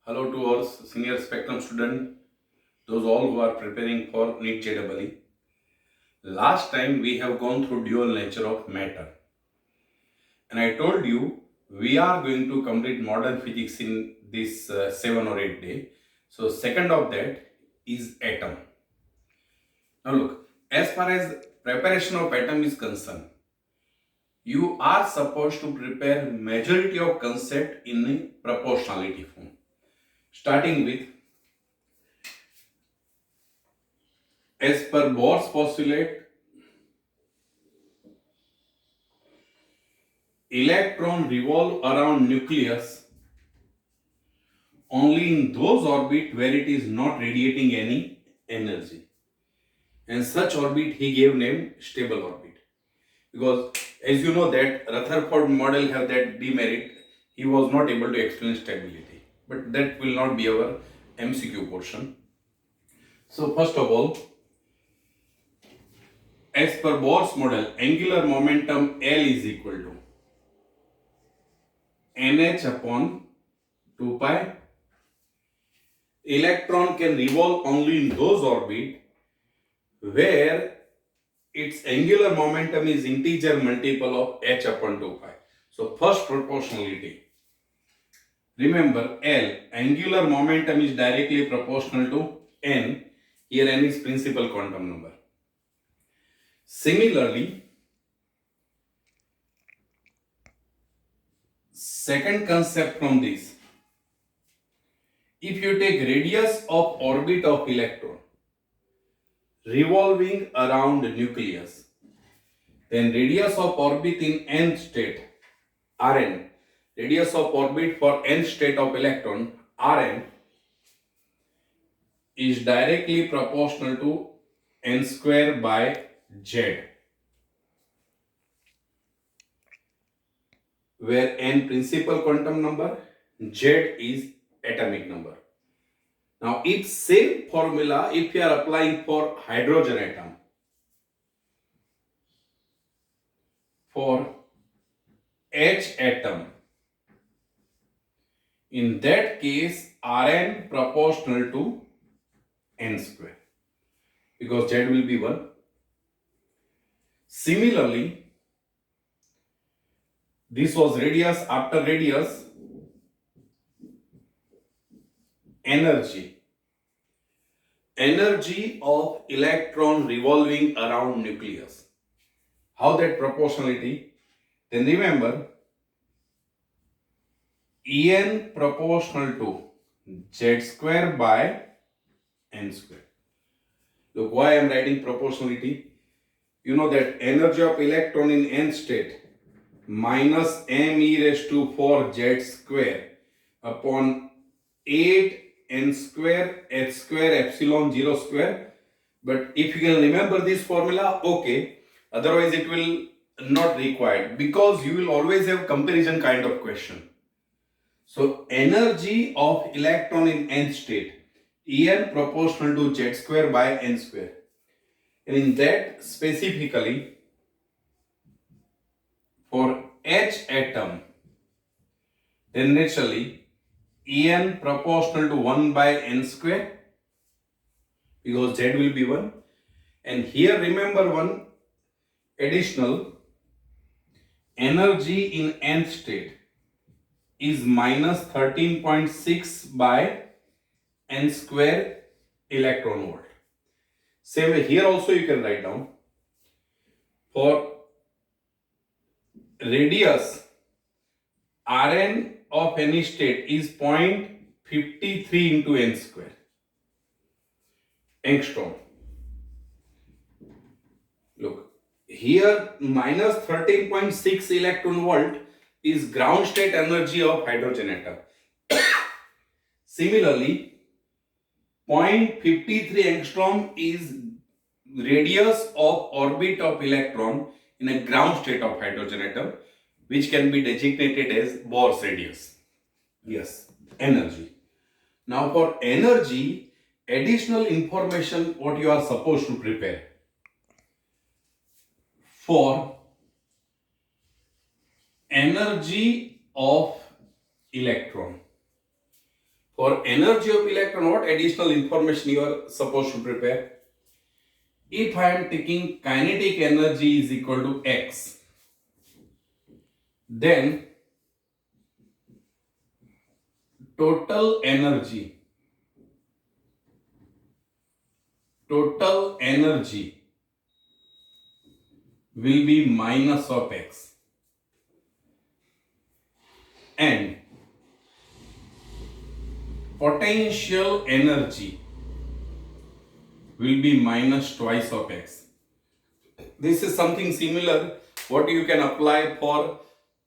Hello to our senior spectrum student, those all who are preparing for NEET JEE. Last time we have gone through dual nature of matter, and I told you we are going to complete modern physics in this 7 or 8 day. So second of that is atom. Now look, as far as preparation of atom is concerned, you are supposed to prepare majority of concept in a proportionality form, starting with as per Bohr's postulate. Electron revolve around nucleus only in those orbit where it is not radiating any energy. And such orbit he gave name stable orbit. Because as you know that Rutherford model have that demerit, he was not able to explain stability. But that will not be our MCQ portion. So first of all, as per Bohr's model, angular momentum L is equal to nh upon 2 pi. Electron can revolve only in those orbit where its angular momentum is integer multiple of h upon 2 pi. So first proportionality. Remember L, angular momentum is directly proportional to n. Here n is principal quantum number. Similarly, second concept from this, if you take radius of orbit of electron revolving around the nucleus, then radius of orbit in nth state Rn, radius of orbit for nth state of electron Rn is directly proportional to n square by z, where n principal quantum number, z is atomic number. Now, if same formula, if you are applying for hydrogen atom, for H atom, in that case, Rn proportional to n square, because Z will be 1. Similarly, this was radius. After radius, energy of electron revolving around nucleus. How that proportionality? Then remember, En proportional to Z square by n square. Look, why I am writing proportionality? You know that energy of electron in nth state minus m e raised to 4 z square upon 8 n square h square epsilon 0 square. But if you can remember this formula, okay. Otherwise it will not required, because you will always have comparison kind of question. So energy of electron in nth state, En proportional to z square by n square. And in that specifically for H atom, then naturally En proportional to 1 by n square, because Z will be 1. And here remember one additional, energy in nth state is minus 13.6 by n square electron volt. Same way here also you can write down, for radius Rn of any state is 0.53 into n square angstrom. Look, here minus 13.6 electron volt is ground state energy of hydrogen atom. Similarly, 0.53 angstrom is radius of orbit of electron in a ground state of hydrogen atom, which can be designated as Bohr's radius. Yes, energy. Now for energy, additional information what you are supposed to prepare. For energy of electron, For energy of electron, what additional information you are supposed to prepare? If I am taking kinetic energy is equal to X, then total energy will be minus of X, and potential energy will be minus twice of X. This is something similar what you can apply for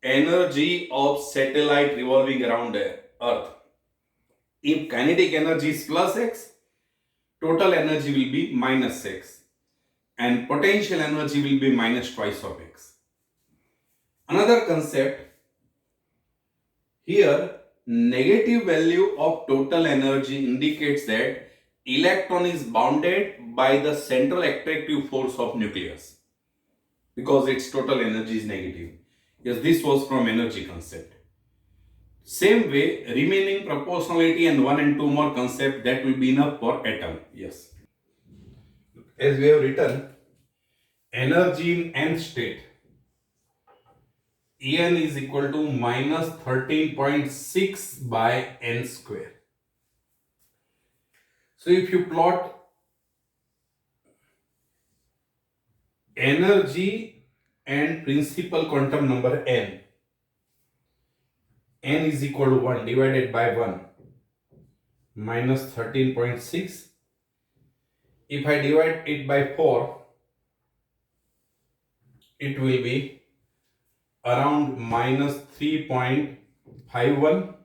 energy of satellite revolving around Earth. If kinetic energy is plus X, total energy will be minus X, and potential energy will be minus twice of X. Another concept here, negative value of total energy indicates that electron is bounded by the central attractive force of nucleus because its total energy is negative. Yes, this was from energy concept. Same way, remaining proportionality and 1 and 2 more concept, that will be enough for atom. Yes. As we have written, energy in nth state, En is equal to minus 13.6 by n square. So if you plot energy and principal quantum number n is equal to 1 divided by 1 minus 13.6. If I divide it by 4, it will be around minus 3.51.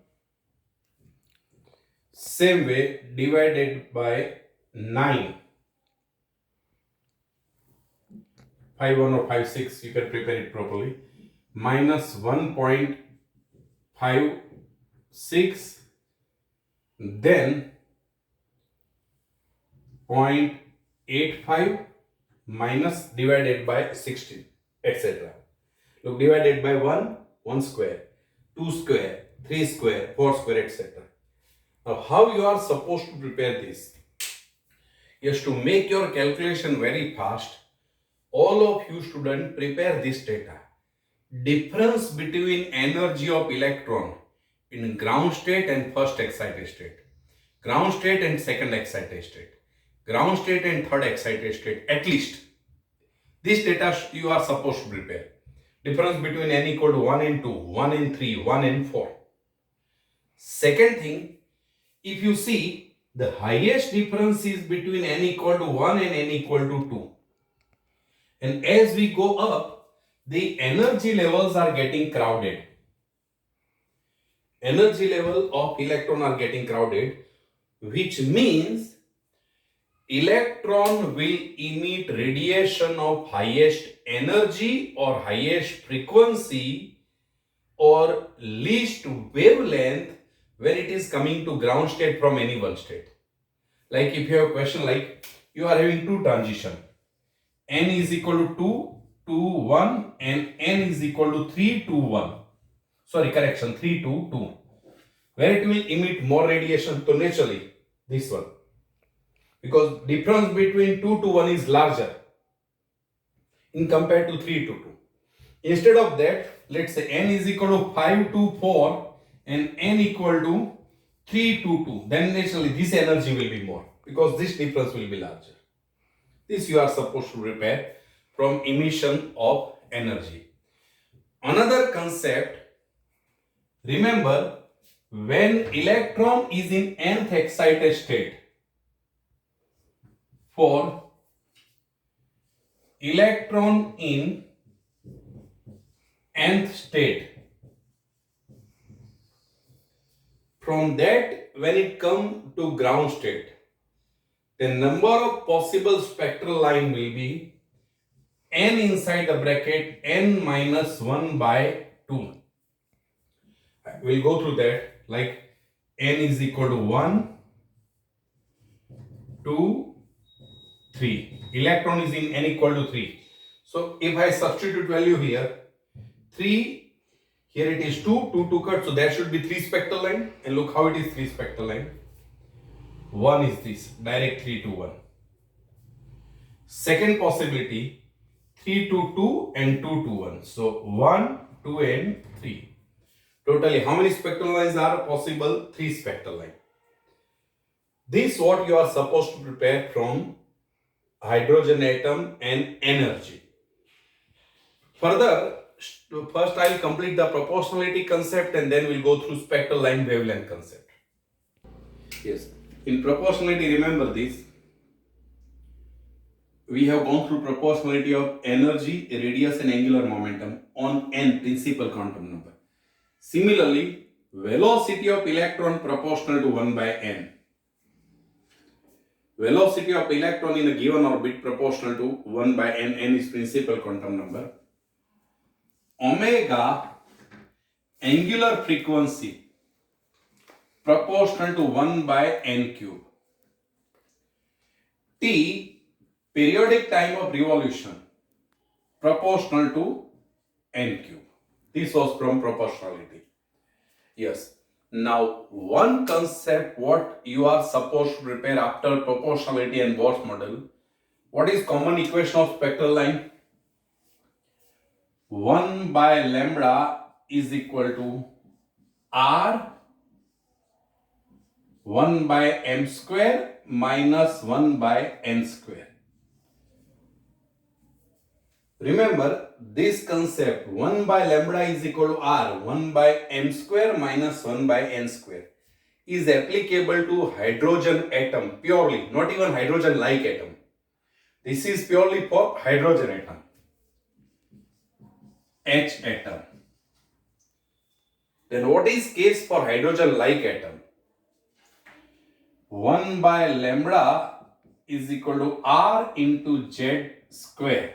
Same way, divided by 9, 51 or 56, you can prepare it properly, minus 1.56, then 0.85 minus divided by 16, etc. Look, divided by 1 square, 2 square, 3 square, 4 square, etc. Now, how you are supposed to prepare this? Yes, to make your calculation very fast, all of you students prepare this data. Difference between energy of electron in ground state and first excited state, ground state and second excited state, ground state and third excited state, at least. This data you are supposed to prepare. Difference between n equal to 1 and 2, 1 and 3, 1 and 4. Second thing, if you see, the highest difference is between n equal to 1 and n equal to 2. And as we go up, the energy levels are getting crowded. Energy level of electron are getting crowded, which means electron will emit radiation of highest energy or highest frequency or least wavelength when it is coming to ground state from any one state. Like if you have a question like you are having two transition, n is equal to 2 to 1 and n is equal to 3 to 1. Sorry, correction, 3 to 2. Where it will emit more radiation, so naturally this one. Because difference between 2 to 1 is larger in compared to 3 to 2. Instead of that, let's say n is equal to 5 to 4 and n equal to 3 to 2. Then naturally this energy will be more because this difference will be larger. This you are supposed to prepare from emission of energy. Another concept, remember, when electron is in nth excited state, for electron in nth state, from that when it come to ground state, the number of possible spectral line will be n inside the bracket n minus 1 by 2. We'll go through that, like n is equal to 1, 2, 3. Electron is in n equal to 3. So if I substitute value here, 3, Here it is 2, 2, 2 cut, so there should be 3 spectral line. And look how it is 3 spectral line. 1 is this, direct 3 to 1. Second possibility, 3 to 2 and 2 to 1. So 1, 2 and 3. Totally how many spectral lines are possible? 3 spectral lines. This what you are supposed to prepare from hydrogen atom and energy. Further, first I will complete the proportionality concept and then we'll go through spectral line wavelength concept. Yes, in proportionality, remember this. We have gone through proportionality of energy, radius and angular momentum on n principal quantum number. Similarly, velocity of electron proportional to 1 by n. Velocity of electron in a given orbit proportional to 1 by n, n is principal quantum number. Omega, angular frequency proportional to 1 by n cube. T, periodic time of revolution proportional to n cube. This was from proportionality. Yes. Now, one concept what you are supposed to prepare after proportionality and Bohr's model. What is common equation of spectral line? 1 by lambda is equal to R 1 by m square minus 1 by n square. Remember this concept, 1 by lambda is equal to R 1 by m square minus 1 by n square is applicable to hydrogen atom purely, not even hydrogen like atom. This is purely for hydrogen atom, H atom. Then what is case for hydrogen like atom? 1 by lambda is equal to R into Z square.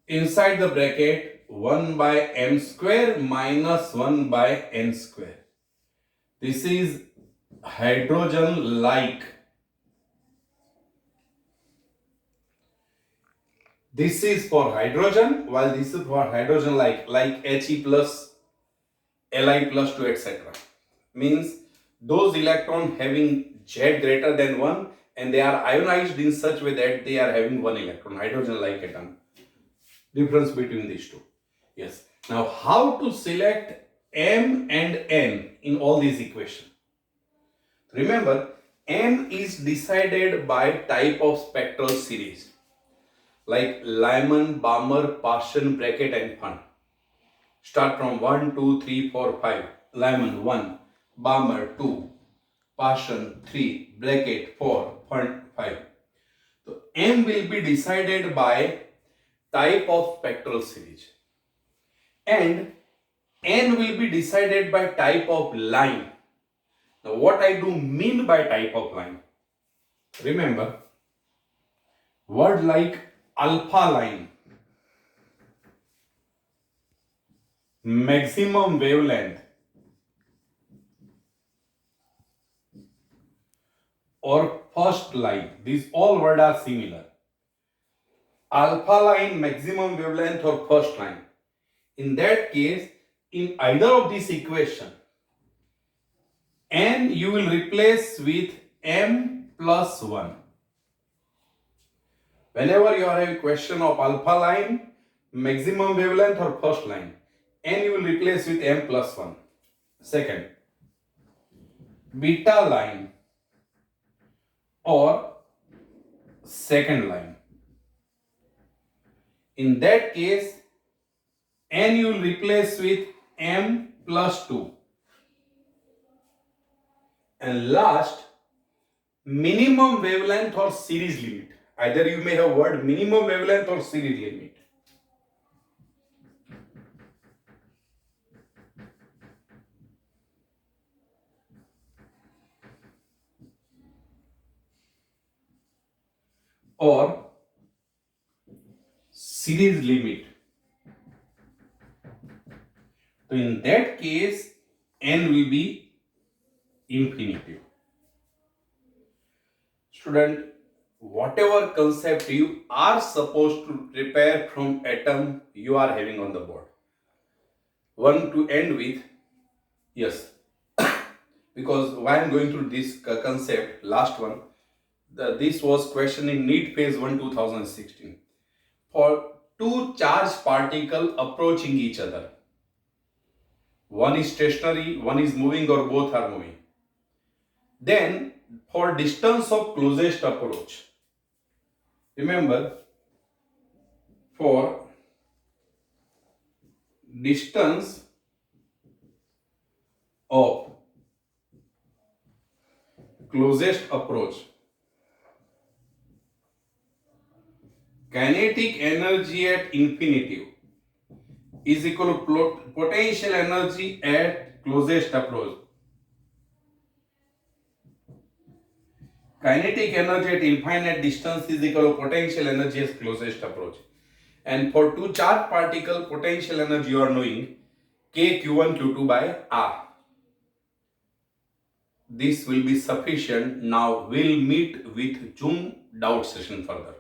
Inside the bracket 1 by m square minus 1 by n square. This is hydrogen like. This is for hydrogen while this is for hydrogen like He plus Li plus 2 etc. Means those electrons having Z greater than 1 and they are ionized in such way that they are having 1 electron, hydrogen like atom. Difference between these two. Yes. Now how to select M and N in all these equations? Remember, M is decided by type of spectral series like Lyman, Balmer, Paschen, Brackett and Pfund. Start from 1, 2, 3, 4, 5. Lyman 1, Balmer 2, Paschen 3, Brackett 4, Pfund 5. So M will be decided by type of spectral series and N will be decided by type of line. Now what I do mean by type of line? Remember, word like alpha line, maximum wavelength or first line, these all words are similar. Alpha line, maximum wavelength or first line. In that case, in either of these equation, N you will replace with M plus 1. Whenever you have a question of alpha line, maximum wavelength or first line, N you will replace with M plus 1. Second, beta line or second line. In that case, N you will replace with M plus 2. And last, minimum wavelength or series limit. Either you may have word minimum wavelength or series limit. Or series limit. So in that case, N will be infinitive. Student, whatever concept you are supposed to prepare from atom you are having on the board. One to end with, yes, because why I'm going through this concept, last one, this was question in NEET phase 1 2016. For two charged particles approaching each other, one is stationary, one is moving, or both are moving. Then for distance of closest approach, remember, for distance of closest approach, kinetic energy at infinity is equal to potential energy at closest approach. Kinetic energy at infinite distance is equal to potential energy at closest approach. And for two charged particle, potential energy you are knowing K Q1 Q2 by R. This will be sufficient. Now we'll meet with Zoom doubt session further.